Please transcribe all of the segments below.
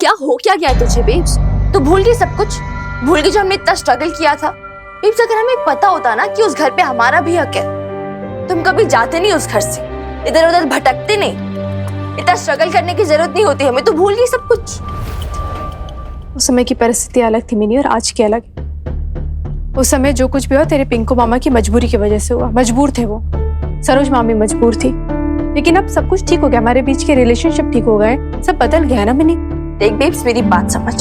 क्या हो क्या गया तुझे बेब्स? तू भूल गई सब कुछ? भूल गई जो हमने इतना स्ट्रगल किया था? बेब्स अगर हमें पता होता ना कि उस घर पे हमारा भी हक है, तुम कभी जाते नहीं उस घर से, इधर उधर भटकते नहीं, इतना स्ट्रगल करने की जरूरत नहीं होती हमें। तो भूल गई सब कुछ? उस समय की परिस्थिति अलग थी मिनी, और आज की अलग। उस समय जो कुछ भी हुआ तेरे पिंकू मामा की मजबूरी की वजह से हुआ। मजबूर थे वो, सरोज मामी मजबूर थी, लेकिन अब सब कुछ ठीक हो गया। हमारे बीच के रिलेशनशिप ठीक हो गए, सब बदल गया ना मिनी। देख बेब्स, मेरी बात समझ।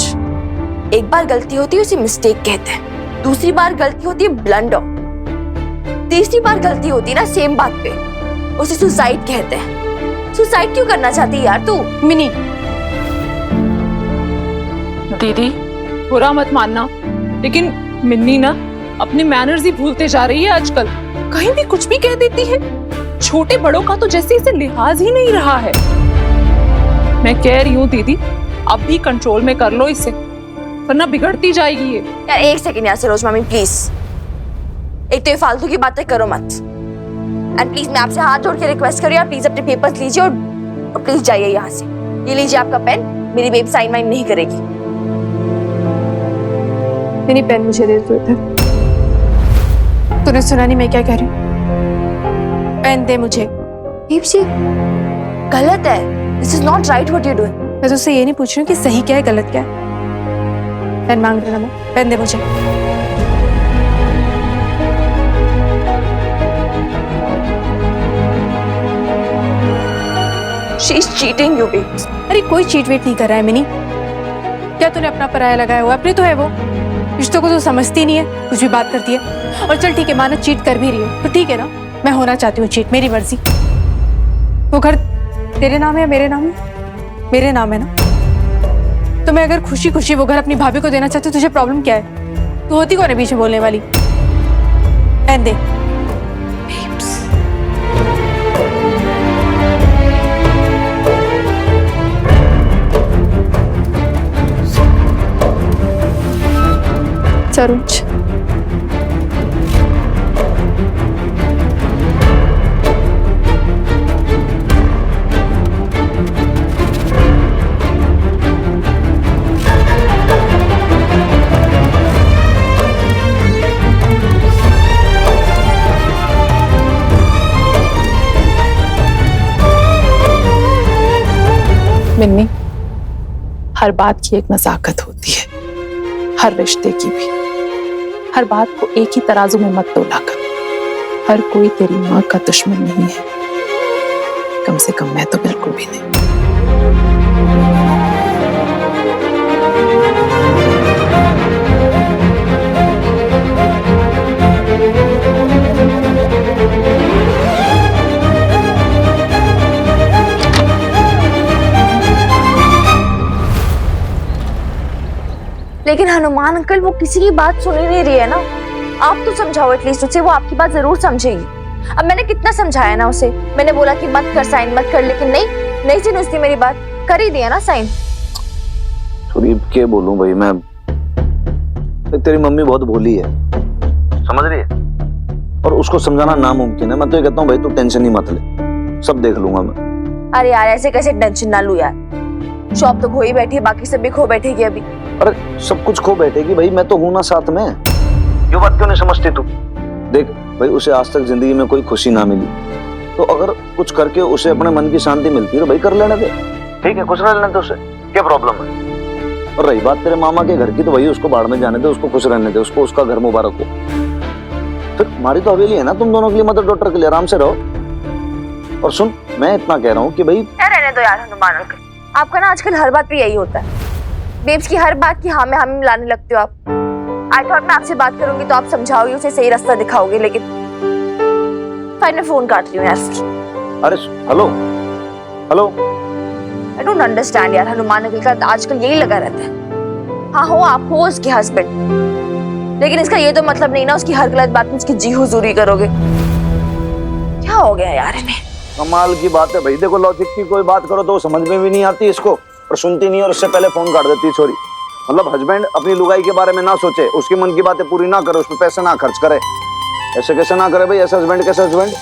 एक बार गलती होती है उसे मिस्टेक कहते हैं, दूसरी बार गलती होती है ब्लंडर, तीसरी बार गलती होती है ना सेम बात पे, उसे सुसाइड कहते हैं। सुसाइड क्यों करना चाहती है यार तू? मिनी दीदी बुरा मत मानना, लेकिन मिन्नी ना अपने मैनर्स ही भूलते जा रही है आजकल। कहीं भी कुछ भी कह देती है। छोटे बड़ों का तो जैसे इसे लिहाज ही नहीं रहा है। मैं कह रही हूँ दीदी, अब भी कंट्रोल में कर लो इसे, वरना बिगड़ती जाएगी ये। यार एक सेकंड यार सरोज मामी प्लीज, एक तो ये फालतू की बातें करो मत। एंड प्लीज मैं आपसे हाथ जोड़ के रिक्वेस्ट कर रही हूँ, प्लीज अपने पेपर्स लीजिए और प्लीज जाइए यहाँ से। ये लीजिए आपका पेन, मेरी बेब साइन वाइन नहीं करेगी। मिनी पेन मुझे दे दो इधर। तूने सुना नहीं मैं क्या कह रही हूँ? पेन दे मुझे। बेब्स ये गलत है, this is not right what you doing. मैं तुझसे ये नहीं पूछ रही हूँ कि सही क्या है गलत क्या है। पेन मांग रहा मैं, पेन दे मुझे। She is cheating you babes. अरे कोई चीट वेट नहीं कर रहा है मिनी। क्या तूने अपना पराया लगाया हुआ? अपने तो है वो, रिश्तों को तो समझती नहीं है, कुछ भी बात करती है। और चल ठीक है, माना चीट कर भी रही है तो ठीक है ना, मैं होना चाहती हूँ चीट, मेरी मर्जी। वो घर तेरे नाम है या मेरे नाम है? मेरे नाम है ना, तो मैं अगर खुशी खुशी वो घर अपनी भाभी को देना चाहती हूँ, तुझे प्रॉब्लम क्या है? तू होती कौन है बीच में बोलने वाली? पेन दे। सरोज मिन्नी, हर बात की एक नजाकत होती है, हर रिश्ते की भी। हर बात को एक ही तराजू में मत तोला कर। हर कोई तेरी माँ का दुश्मन नहीं है, कम से कम मैं तो बिल्कुल भी नहीं। लेकिन हनुमान अंकल वो किसी की बात सुन ही नहीं रही है ना। आप तो समझाओ एटलीस्ट उसे, वो आपकी बात जरूर समझेगी। अब मैंने कितना समझाया ना उसे, मैंने बोला कि मत कर साइन मत कर, लेकिन नहीं सुनी उसने मेरी बात, कर ही दिया ना साइन। थोड़ी क्या बोलूं भाई मैं, तेरी मम्मी बहुत भोली है, समझ रही है, और उसको समझाना नामुमकिन है। मैं तो ये कहता हूँ भाई तू टेंशन ही मत ले, सब देख लूंगा मैं। अरे यार ऐसे कैसे टेंशन ना लूं यार, शॉप तो खो ही बैठी है, बाकी सब भी खो बैठेगी अभी। अरे सब कुछ खो बैठेगी भाई, मैं तो हूं ना साथ में। ये बात क्यों नहीं समझती तू? देख भाई, उसे आज तक जिंदगी में कोई खुशी ना मिली, तो अगर कुछ करके उसे अपने मन की शांति मिलती है तो भाई कर लेने दे, ठीक है, खुश रहने दे उसे, क्या प्रॉब्लम है? और रही बात तेरे मामा के घर की, तो भाई उसको बाढ़ में जाने दे, उसको खुश रहने दे, उसको उसका घर मुबारक हो। फिर हमारी तो हवेली है ना तुम दोनों के लिए, मदर डॉटर के लिए, आराम से रहो। और सुन, मैं इतना कह रहा हूँ कि भाई रहने दो यार हनुमान अंकल, आपका ना आजकल हर बात पे यही होता है। बेब्स की हर बात की हाँ में हामी मिलाने लगते हो आप। आई थॉट मैं आपसे बात करूंगी तो आप समझाओगे, उसे सही रास्ता दिखाओगे, लेकिन फाइन मैं फोन काट रही हूँ यार फिर। अरे hello hello, I don't understand यार, हनुमान अंकल का आजकल यही लगा रहता है। हाँ हो आप हो उसके हस्बैंड, लेकिन इसका ये तो मतलब नहीं ना उसकी हर गलत बात में उसकी जी हुजूरी करोगे। क्या हो गया यार इन्हें? कमाल की बात है भाई, देखो लॉजिक की कोई बात करो तो समझ में भी नहीं आती इसको, और सुनती नहीं, और उससे पहले फोन काट देती छोरी। मतलब हस्बैंड अपनी लुगाई के बारे में ना सोचे, उसके मन की बातें पूरी ना करे, उस पर पैसे ना खर्च करे। ऐसे कैसे ना करे भाई, ऐसे हस्बैंड कैसे हस्बैंड?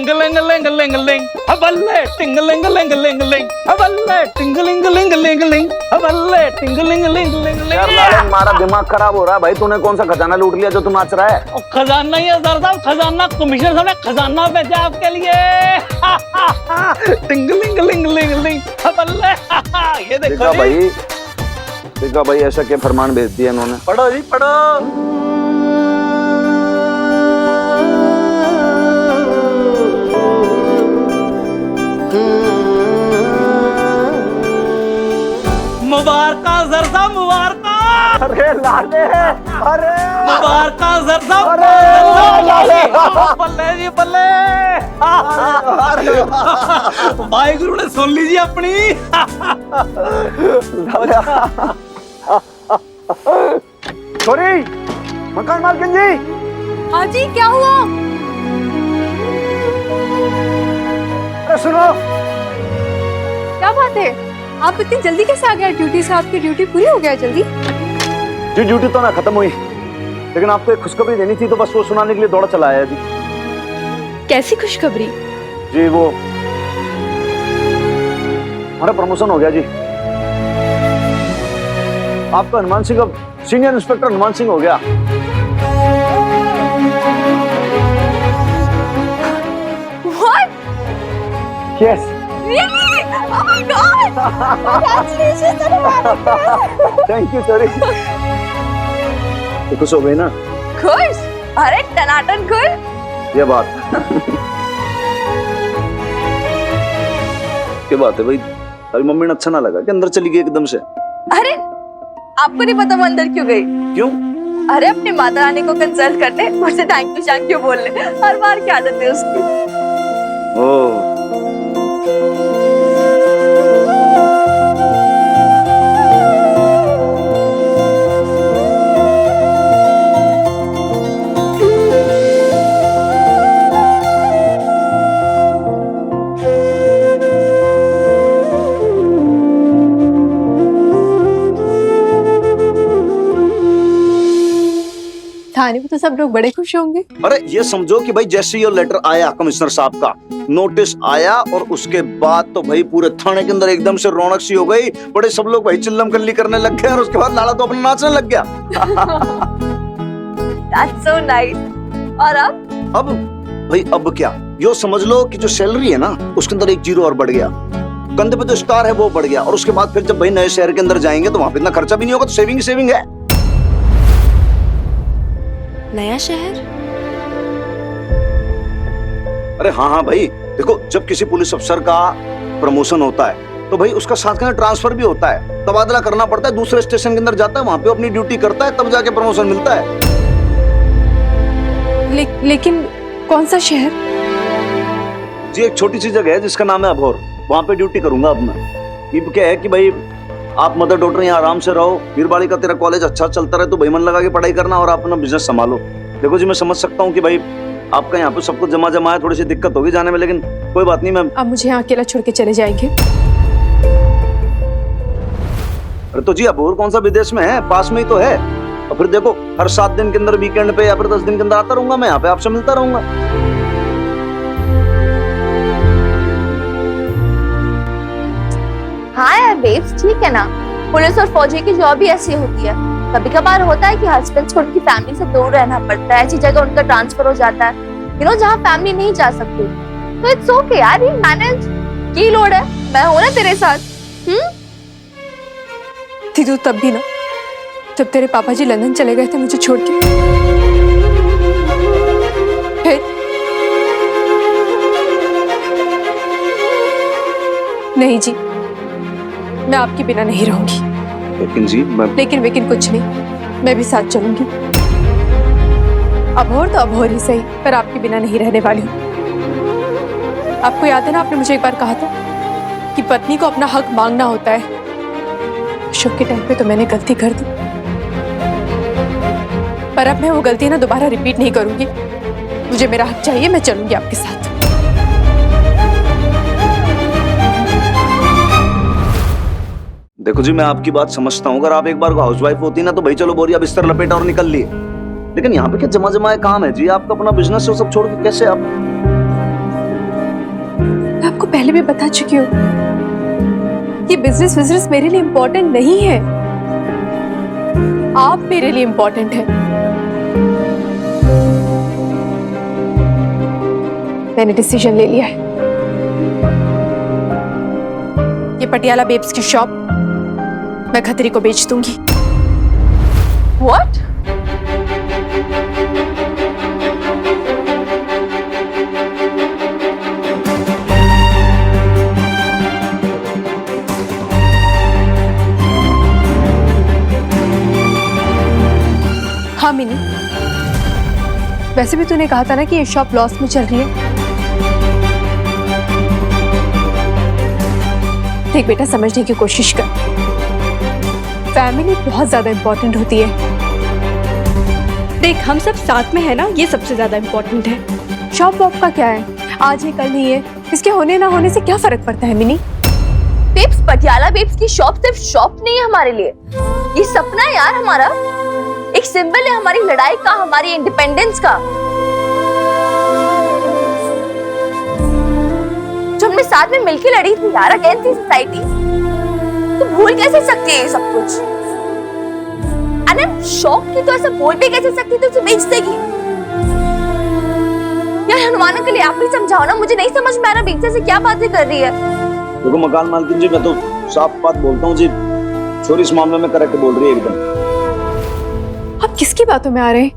टिंगलिंग लिंग लिंग लिंग हबल्ले टिंगलिंग लिंग लिंग लिंग हबल्ले टिंगलिंग लिंग लिंग लिंग हबल्ले टिंगलिंग लिंग लिंग यार लिंग। लालन, हमारा दिमाग खराब हो रहा है भाई। तूने कौन सा खजाना लूट लिया जो तू नाच रहा है? और खजाना ही है सर साहब, खजाना कमिश्नर साहब ने खजाना भेजा आपके लिए। टिंगलिंग लिंग लिंग लिंग हबल्ले। ये देखो जी। देखा भाई ऐसा क्या फरमान भेज दिया इन्होंने। पढ़ो जी पढ़ो। मुबारका सर साहब, मुबारका। अरे लाले, अरे मुबारका सर साहब। अरे लाले। बल्ले जी बल्ले। भाई गुरु ने सुन लीजिए अपनी। सॉरी मकान मालकिन जी। हाँ जी, क्या हुआ? अरे सुनो, क्या बात है? आप इतनी जल्दी कैसे आ गए ड्यूटी से? आपकी ड्यूटी पूरी हो गया जल्दी? जी ड्यूटी तो ना खत्म हुई, लेकिन आपको एक खुशखबरी देनी थी, तो बस वो सुनाने के लिए दौड़ा चला आया जी। कैसी खुशखबरी? जी वो हमारा प्रमोशन हो गया जी। आपका हनुमान सिंह अब सीनियर इंस्पेक्टर हनुमान सिंह हो गया। What? Yes. Really? Oh my God! Congratulations, Anuman! Thank you sorry. तो खुश हो गई ना? खुश? अरे टनाटन खुश? ये बात क्या बात है भाई? अभी मम्मी ने अच्छा ना लगा कि अंदर चली गई एकदम से? अरे आपको नहीं पता वो अंदर क्यों गई? क्यों? अरे अपनी माता रानी को कंसल्ट करने, मुझसे थैंक यू बोलने, हर बार की आदत है उसकी। ओह थाने में तो सब लोग बड़े खुश होंगे। अरे ये समझो कि भाई जैसे ये लेटर आया कमिश्नर साहब का, नोटिस आया, और उसके बाद तो भाई पूरे थाने के अंदर एकदम से रौनक सी हो गई। बड़े सब लोग भाई चिल्लम कल्ली करने लग गए, और उसके बाद लाला तो अपना नाचने लग गया। That's so nice. और अब भाई अब क्या, यो समझ लो कि जो सैलरी है ना उसके अंदर एक जीरो और बढ़ गया, कंधे पे जो स्टार है वो बढ़ गया, और उसके बाद फिर जब भाई नए शहर के अंदर जाएंगे तो वहां पे इतना खर्चा भी नहीं होगा, तो सेविंग सेविंग है। नया शहर? अरे हाँ हाँ भाई, देखो जब किसी पुलिस अफसर का प्रमोशन होता है तो भाई उसका साथ के ट्रांसफर भी होता है, तबादला करना पड़ता है, दूसरे स्टेशन के अंदर जाता है, वहां पे अपनी ड्यूटी करता है, तब जाके प्रमोशन मिलता है। लेकिन कौन सा शहर? जी एक छोटी सी जगह है जिसका नाम है अभोर, वहां पे ड्यूटी करूंगा अब मैं। ये क्या है कि भाई आप मदर डॉक्टर यहाँ आराम से रहो, वीरबाड़ी का तेरा कॉलेज अच्छा चलता रहे, तो भाई मन लगा के पढ़ाई करना और आप अपना बिजनेस संभालो। देखो जी मैं समझ सकता हूँ कि भाई आपका यहाँ पे सब कुछ जमा जमा है, थोड़ी सी दिक्कत होगी जाने में, लेकिन कोई बात नहीं। मैं आप मुझे यहाँ अकेला छोड़ के चले जाएंगे? अरे तो जी अभोर कौन सा विदेश में है, पास में ही तो है। और फिर देखो हर 7 दिन के अंदर वीकेंड पे या फिर 10 दिन के अंदर आता रहूंगा मैं यहाँ पे, आपसे मिलता रहूंगा। हाँ यार बेब्स, ठीक है ना, पुलिस और फौजी की जॉब भी ऐसी होती है। कभी कभार होता है कि हस्बैंड्स को उनकी फैमिली से दूर रहना पड़ता है, ऐसी जगह उनका ट्रांसफर हो जाता है, जहाँ फैमिली नहीं जा सकती, तो इट्स ओके यार, ये मैनेज की लोड है, मैं हूं ना तेरे साथ। दीदू तब भी ना, जब तेरे पापा जी लंदन चले गए थे मुझे छोड़ के, फिर नहीं जी, मैं आपके बिना नहीं रहूंगी। लेकिन जी लेकिन कुछ नहीं, मैं भी साथ चलूंगी। अभोर तो अभोर ही सही, पर आपके बिना नहीं रहने वाली हूँ। आपको याद है ना, आपने मुझे एक बार कहा था कि पत्नी को अपना हक मांगना होता है। अशोक के टाइम पे तो मैंने गलती कर दी, पर अब मैं वो गलती ना दोबारा रिपीट नहीं करूंगी। मुझे मेरा हक चाहिए, मैं चलूंगी आपके साथ। देखो जी मैं आपकी बात समझता हूँ, अगर आप एक बार को हाउसवाइफ होती ना तो भाई चलो बोरिया बिस्तर लपेटा और निकल लिए, लेकिन यहाँ पे क्या जमा जमाए काम है जी, आपका अपना बिजनेस है, वो सब छोड़ के कैसे आप? आपको पहले भी बता चुकी हूँ, ये बिजनेस मेरे लिए इंपॉर्टेंट नहीं है, आप मेरे लिए इंपॉर्टेंट है। मैंने डिसीजन ले लिया है, ये पटियाला बेब्स की शॉप मैं खतरी को बेच दूंगी। What? हाँ मिनी, वैसे भी तूने कहा था ना कि ये शॉप लॉस में चल रही है। देख बेटा, समझने की कोशिश कर, फैमिली बहुत ज्यादा इंपॉर्टेंट होती है। देख, हम सब साथ में है ना, ये सबसे ज्यादा इंपॉर्टेंट है। शॉप वॉप का क्या है, आज है कल नहीं है, इसके होने ना होने से क्या फर्क पड़ता है मिनी। बेब्स, पटियाला बेब्स की शॉप सिर्फ शॉप नहीं है हमारे लिए, ये सपना है यार हमारा, एक सिंबल है हमारी लड़ाई का, हमारी इंडिपेंडेंस का, जो हमने साथ में मिलकर लड़ी थी यार अगेंस्ट दी सोसाइटी। तो भूल कैसे सकती है ये सब कुछ? अरे शौक की तो ऐसा बोल भी कैसे सकती, तो उसे बेच देगी यार। हनुमान के लिए आप ही समझाओ ना, मुझे नहीं समझ में आ रहा बेचने से क्या बातें कर रही है। देखो मकान मालकिन जी, मैं तो साफ बात बोलता हूँ जी, छोरी इस मामले में करेक्ट बोल रही है एकदम। आप किसकी बातों में आ रहे हैं?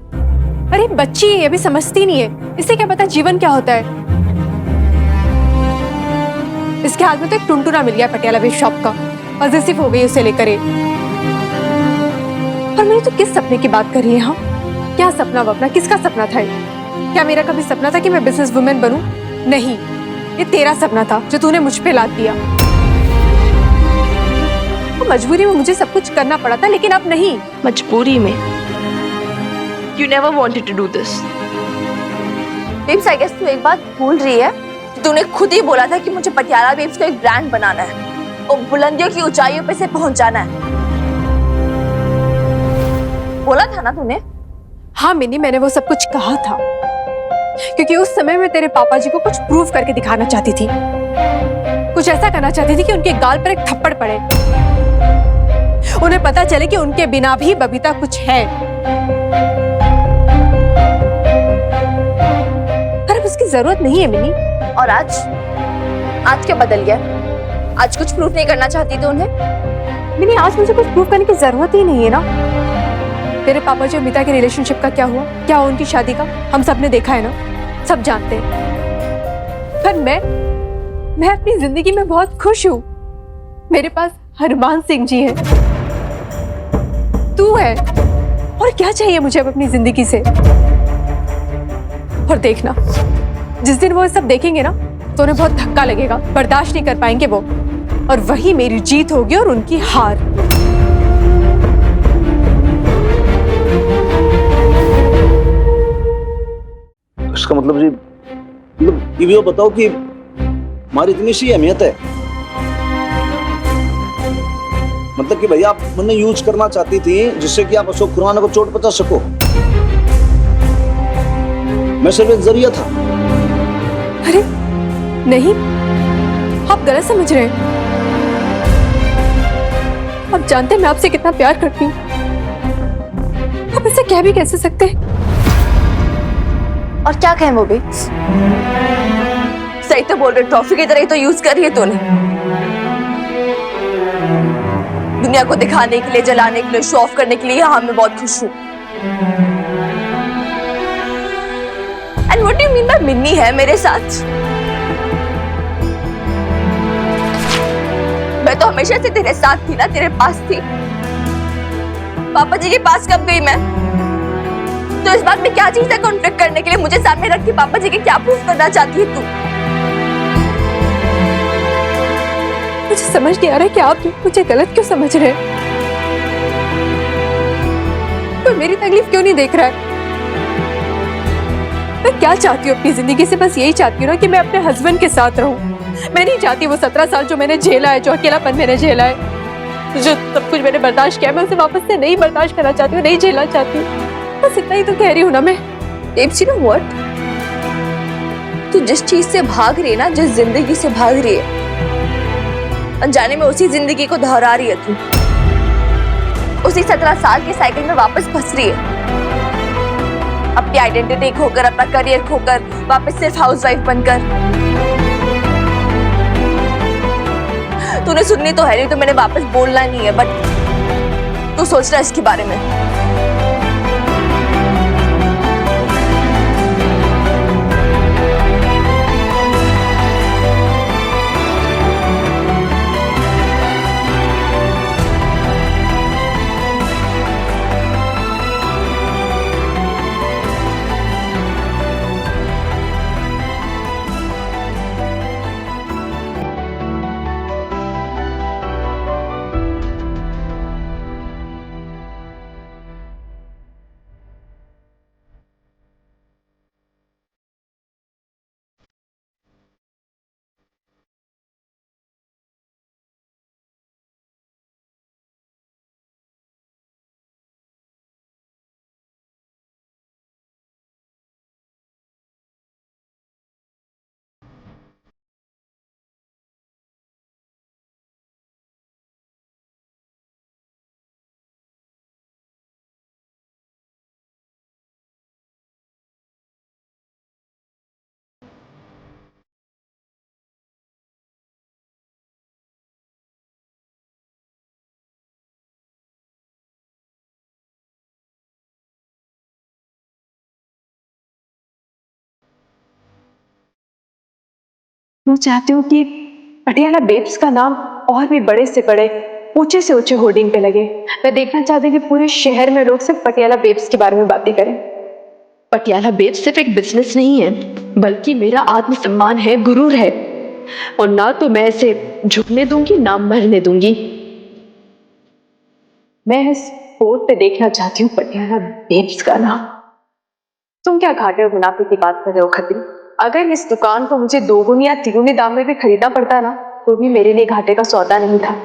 अरे बच्ची है, अभी समझती नहीं है, इसे क्या पता जीवन क्या होता है। इसके हाथ में तो एक टुनटुना मिल गया पटियाला बेब शॉप का, पॉजिटिव हो गई उसे लेकर। और मैंने तो किस सपने की बात कर रही है? हाँ, क्या सपना वपना, किसका सपना था ये? क्या मेरा कभी सपना था कि मैं बिजनेस वुमेन बनूं? नहीं, ये तेरा सपना था जो तूने मुझ पे लाद दिया। तो मजबूरी में मुझे सब कुछ करना पड़ा था, लेकिन अब नहीं। मजबूरी में? You never wanted to do this. Babes, I guess तू एक बात भूल रही है, तूने खुद ही बोला था कि मुझे पटियाला बेब्स को एक ब्रांड बनाना है और बुलंदियों की ऊंचाइयों पे से पहुंचाना है, बोला था ना तूने? हाँ मिनी, मैंने वो सब कुछ कहा था, क्योंकि उस समय मैं तेरे पापा जी को कुछ प्रूव करके दिखाना चाहती थी, कुछ ऐसा करना चाहती थी कि उनके गाल पर एक थप्पड़ पड़े, उन्हें पता चले कि उनके बिना भी बबीता कुछ है। पर अब उसकी जरूरत नहीं है मिनी। और आज क्या बदल गया? आज कुछ प्रूफ नहीं करना चाहती तो उन्हें? मिनी, आज मुझे कुछ प्रूव करने की जरूरत ही नहीं है ना। तेरे पापा जी और मीता के रिलेशनशिप का क्या हुआ, क्या हुआ उनकी शादी का, हम सब ने देखा है ना, सब जानते हैं। पर मैं अपनी जिंदगी में बहुत खुश हूँ। मेरे पास हनुमान सिंह जी है, तू है, और क्या चाहिए मुझे अब अपनी जिंदगी से। और देखना, जिस दिन वो सब देखेंगे ना, तो उन्हें बहुत धक्का लगेगा, बर्दाश्त नहीं कर पाएंगे वो, और वही मेरी जीत होगी और उनकी हार। इसका मतलब जी, मतलब ये भी बताओ कि हमारी इतनी सी अहमियत है, मतलब कि भैया आप मैंने यूज करना चाहती थी जिससे कि आप अशोक खुराना को चोट पहुंचा सको, मैं सिर्फ एक जरिया था। अरे नहीं, आप गलत समझ रहे हैं। आप जानते हैं मैं आपसे कितना प्यार करती हूँ, आप ऐसे कह भी कैसे सकते हैं? और क्या कहें वो भी? सही तो बोल रहे, ट्रॉफी की तरह ही तो यूज कर रही है तूने, दुनिया को दिखाने के लिए, जलाने के लिए, शो ऑफ करने के लिए। हाँ, मैं बहुत खुश हूँ। And what do you mean by Minni है मेरे साथ? मैं तो हमेशा से तेरे साथ थी ना, तेरे पास थी। पापा जी के पास कब गई मैं? तो इस बात में क्या चीज है कॉन्फ्लिक्ट करने के लिए? मुझे सामने रख के पापा जी के क्या प्रूफ करना चाहती है तू? मुझे समझ नहीं आ रहा है कि आप मुझे गलत क्यों समझ रहे हैं। कोई मेरी तकलीफ क्यों नहीं देख रहा है? मैं क्या चाहती हूँ अपनी जिंदगी से? बस यही चाहती हूँ ना कि मैं अपने हस्बैंड के साथ रहूं। मैं नहीं चाहती वो 17 साल जो मैंने झेला है, जो अकेलापन मैंने झेला है, जो सब कुछ मैंने बर्दाश्त किया, मैं उसे वापस से नहीं बर्दाश्त करना चाहती हूँ, नहीं झेलना चाहती हूँ। बस इतना ही तो कह रही हूँ ना मैं। Babes, you know what? तू जिस चीज से भाग रही है ना, जिस जिंदगी से भाग रही है, अनजाने में उसी जिंदगी को दोहरा रही है तू। उसी 17 साल के साइकिल में वापस फंस रही है, अपनी आइडेंटिटी खोकर, अपना करियर खोकर, वापस सिर्फ हाउसवाइफ बनकर। तूने सुननी तो है नहीं, तो मैंने वापस बोलना नहीं है, बट तू सोच रहा है इसके बारे में। मैं चाहती हूँ कि पटियाला बेब्स का नाम और भी बड़े से बड़े, ऊंचे से ऊंचे होर्डिंग पे लगे। मैं देखना चाहती हूँ कि पूरे शहर में लोग सिर्फ पटियाला बेब्स के बारे में बातें करें। पटियाला बेब्स सिर्फ एक बिजनेस नहीं है, बल्कि मेरा आत्मसम्मान है, गुरूर है, और ना तो मैं इसे झुकने दूंगी, ना मरने दूंगी। मैं इस बोर्ड पे देखना चाहती हूँ पटियाला बेब्स का नाम। तुम क्या घाटे और मुनाफे की बात कर रहे हो खत्री? अगर इस दुकान को मुझे दोगुनी या तिगुनी दाम में भी खरीदना पड़ता ना, तो भी मेरे लिए घाटे का सौदा नहीं था।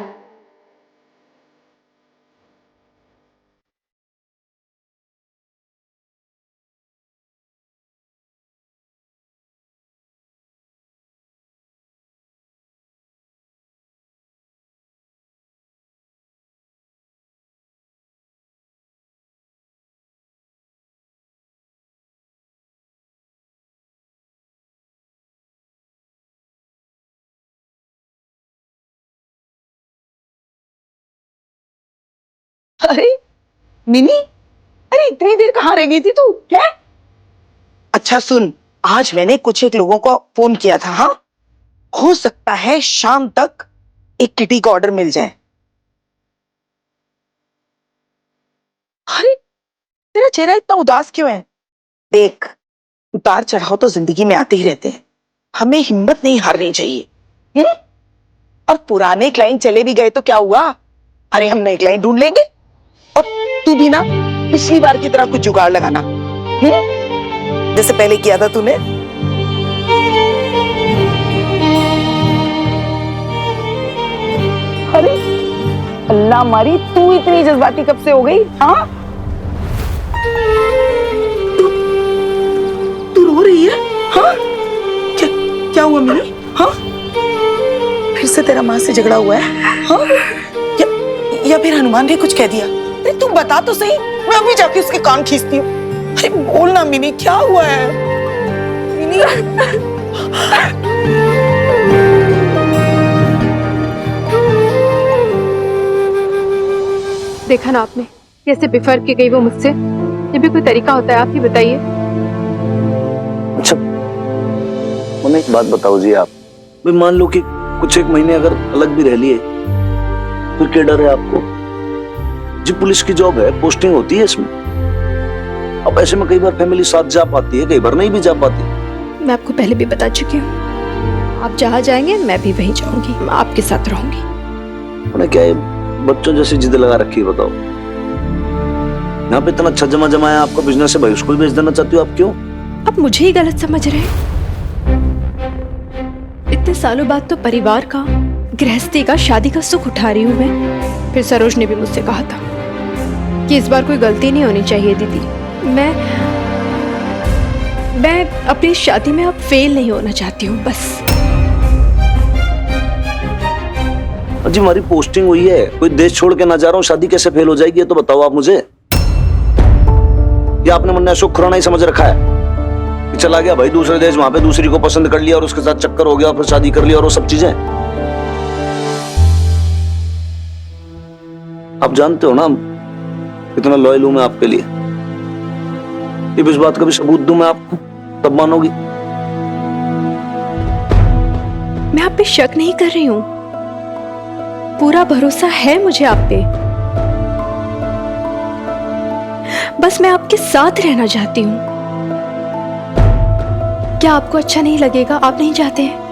अरे मिनी, अरे इतनी देर कहाँ रह गई थी तू? क्या? अच्छा सुन, आज मैंने कुछ एक लोगों को फोन किया था। हाँ, हो सकता है शाम तक एक किटी का ऑर्डर मिल जाए। अरे तेरा चेहरा इतना उदास क्यों है? देख, उतार चढ़ाव तो जिंदगी में आते ही रहते हैं, हमें हिम्मत नहीं हारनी चाहिए। और पुराने क्लाइंट चले भी गए तो क्या हुआ? अरे हम नए क्लाइंट ढूंढ लेंगे। और तू भी ना पिछली बार की तरह कुछ जुगाड़ लगाना, जैसे पहले किया था तूने। अरे अल्लाह मारी, तू इतनी जज्बाती कब से हो गई? हाँ, तू रो रही है? हाँ, क्या हुआ मिनी? हाँ, फिर से तेरा माँ से झगड़ा हुआ है? हाँ, या फिर हनुमान ने कुछ कह दिया? अरे तू बता तो सही, मैं अभी जाके उसके कान खींचती हूँ। अरे बोल ना मिनी, क्या हुआ है? मिनी देखा ना आपने कैसे बिफर के गई वो मुझसे? ये भी कोई तरीका होता है? आप ही बताइए। अच्छा मुझे एक बात बताओ जी, आप भाई मान लो कि कुछ एक महीने अगर अलग भी रह लिए, फिर क्या डर है आपको? जी पुलिस की जॉब है, पोस्टिंग होती है इसमें। अब ऐसे में कई बार फैमिली साथ जा पाती है, कई बार नहीं भी जा पाती। मैं आपको पहले भी बता चुकी हूँ, आप जहाँ जाएंगे मैं भी वहीं जाऊंगी, मैं आपके साथ रहूंगी। उन्हें क्या है, बच्चों जैसी जिद लगा रखी है, बताओ। यहाँ पे इतना अच्छा जमा जमाया आपका बिजनेस है, भाई उसको भी बेच देना चाहती हो आप? क्यों? आप मुझे ही गलत समझ रहे हैं। इतने सालों बाद तो परिवार का, गृहस्थी का, शादी का सुख उठा रही हूँ मैं। फिर सरोज ने भी मुझसे कहा था कि इस बार कोई गलती नहीं होनी चाहिए दीदी। मैं अपनी शादी में अब फेल नहीं होना चाहती हूँ बस। जी हमारी पोस्टिंग हुई है, कोई देश छोड़ के ना जा रहा हूँ, शादी कैसे फेल हो जाएगी ये तो बताओ आप मुझे। या आपने मन में अशोक खुराना ही समझ रखा है कि चला गया भाई दूसरे देश, वहां पे दूसरी को पसंद कर लिया और उसके साथ चक्कर हो गया और फिर शादी कर लिया और वो सब चीजें। आप जानते हो ना कितना लॉयल हूं मैं आपके लिए। जब इस बात का भी सबूत दूं मैं आपको तब मानोगी। मैं आप पे शक नहीं कर रही हूँ, पूरा भरोसा है मुझे आप पे। बस मैं आपके साथ रहना चाहती हूँ। क्या आपको अच्छा नहीं लगेगा? आप नहीं चाहते हैं?